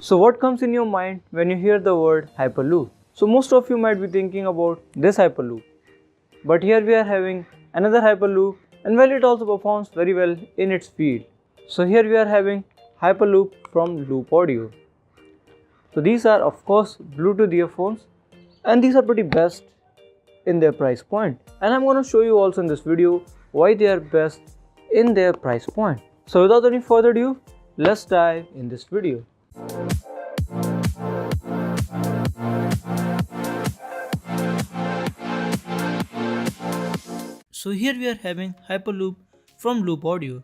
So what comes in your mind when you hear the word Hyperloop? So most of you might be thinking about this Hyperloop. But here we are having another Hyperloop, and well, it also performs very well in its field. So here we are having Hyperloop from LoopAudio. So these are of course Bluetooth earphones, and these are pretty best in their price point. And I'm going to show you also in this video why they are best in their price point. So without any further ado, let's dive in this video. So here we are having Hyperloop from LoopAudio.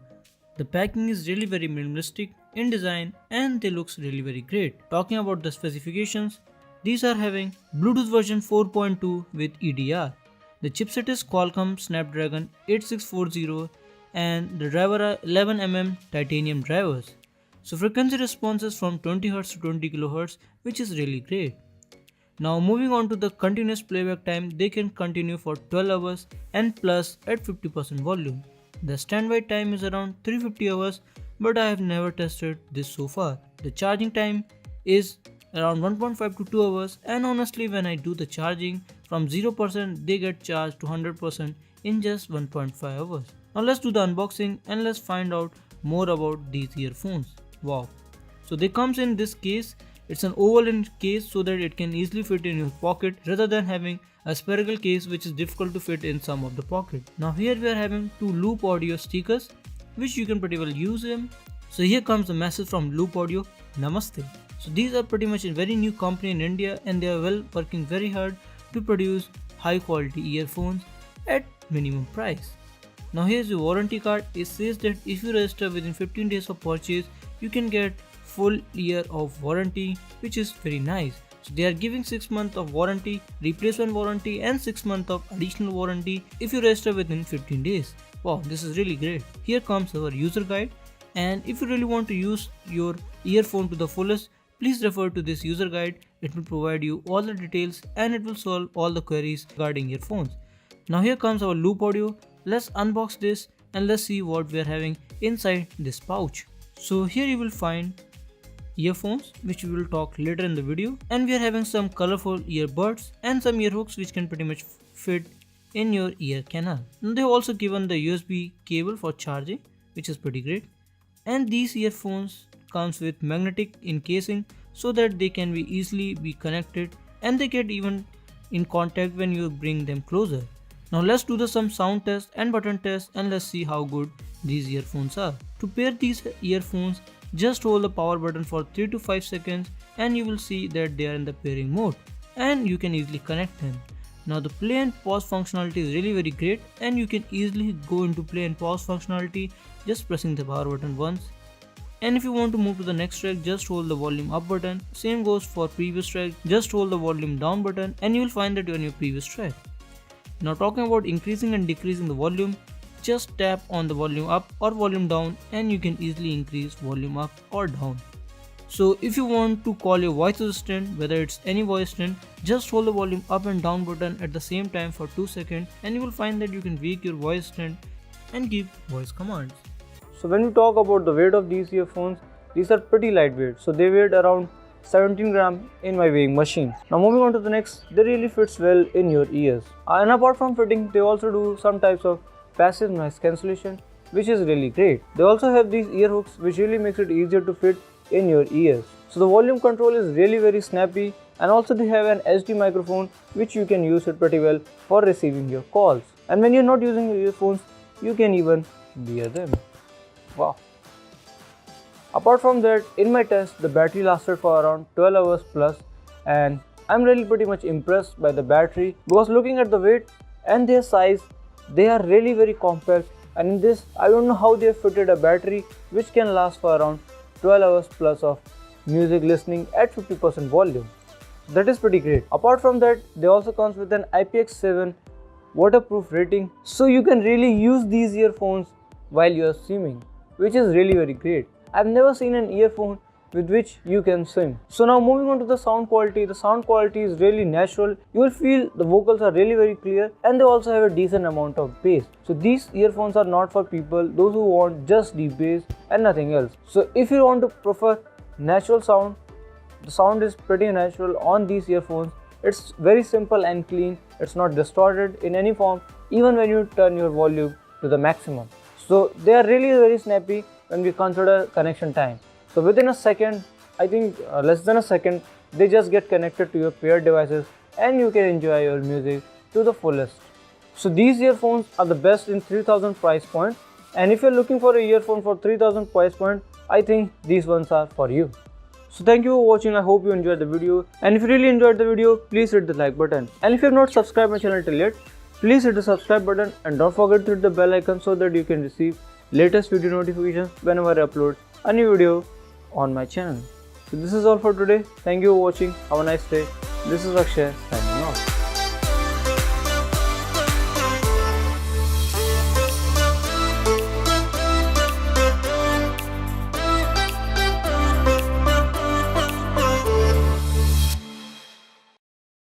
The packing is really very minimalistic in design and they looks really very great. Talking about the specifications, these are having Bluetooth version 4.2 with EDR. The chipset is Qualcomm Snapdragon 8640 and the driver are 11mm titanium drivers. So frequency responses from 20Hz to 20 kHz, which is really great. Now moving on to the continuous playback time, they can continue for 12 hours and plus at 50% volume. The standby time is around 350 hours, but I have never tested this so far. The charging time is around 1.5 to 2 hours, and honestly when I do the charging from 0% they get charged to 100% in just 1.5 hours. Now let's do the unboxing and let's find out more about these earphones. Wow. So they comes in this case. It's an oval in case so that it can easily fit in your pocket rather than having a spherical case which is difficult to fit in some of the pocket. Now here we are having two LoopAudio stickers which you can pretty well use them. So here comes the message from LoopAudio, Namaste. So these are pretty much a very new company in India and they are working very hard to produce high quality earphones at minimum price. Now here's the warranty card. It says that if you register within 15 days of purchase, you can get full year of warranty, which is very nice. So they are giving 6 months of warranty, replacement warranty and 6 months of additional warranty if you register within 15 days. Wow, this is really great. Here comes our user guide, and if you really want to use your earphone to the fullest, please refer to this user guide. It will provide you all the details and it will solve all the queries regarding earphones. Now here comes our LoopAudio. Let's unbox this and let's see what we are having inside this pouch. So here you will find earphones, which we will talk later in the video, and we are having some colorful earbuds and some ear hooks which can pretty much fit in your ear canal. Now they have also given the USB cable for charging, which is pretty great, and these earphones comes with magnetic encasing so that they can be easily be connected and they get even in contact when you bring them closer. Now let's do some sound test and button test and let's see how good these earphones are. To pair these earphones, just hold the power button for 3 to 5 seconds and you will see that they are in the pairing mode and you can easily connect them. Now the play and pause functionality is really very great and you can easily go into play and pause functionality just pressing the power button once. And if you want to move to the next track, just hold the volume up button. Same goes for previous track, just hold the volume down button and you will find that you are on your previous track. Now talking about increasing and decreasing the volume, just tap on the volume up or volume down and you can easily increase volume up or down. So if you want to call your voice assistant, whether it's any voice assistant, just hold the volume up and down button at the same time for 2 seconds and you will find that you can wake your voice assistant and give voice commands. So when we talk about the weight of these earphones, these are pretty lightweight. So they weighed around 17 grams in my weighing machine. Now moving on to the next, they really fits well in your ears. And apart from fitting, they also do some types of passive noise cancellation, which is really great. They also have these ear hooks which really makes it easier to fit in your ears. So the volume control is really very snappy, and also they have an HD microphone which you can use it pretty well for receiving your calls. And when you're not using your earphones, you can even wear them. Wow. Apart from that, in my test the battery lasted for around 12 hours plus, and I'm really pretty much impressed by the battery because looking at the weight and their size, they are really very compact, and in this I don't know how they have fitted a battery which can last for around 12 hours plus of music listening at 50% volume. That is pretty great. Apart from that, they also comes with an IPX7 waterproof rating, so you can really use these earphones while you are swimming, which is really very great. I've never seen an earphone with which you can swim. So now moving on to the sound quality. The sound quality is really natural. You will feel the vocals are really very clear and they also have a decent amount of bass. So these earphones are not for people those who want just deep bass and nothing else. So if you want to prefer natural sound, The sound is pretty natural on these earphones. It's very simple and clean. It's not distorted in any form, even when you turn your volume to the maximum. So they are really very snappy when we consider connection time. So within a second, I think less than a second, they just get connected to your paired devices and you can enjoy your music to the fullest. So these earphones are the best in 3000 price point, and if you're looking for a earphone for 3000 price point, I think these ones are for you. So thank you for watching. I hope you enjoyed the video, and if you really enjoyed the video, please hit the like button, and if you have not subscribed my channel till yet, please hit the subscribe button and don't forget to hit the bell icon so that you can receive latest video notifications whenever I upload a new video on my channel. So this is all for today. Thank you for watching. Have a nice day. This is Akshay signing off.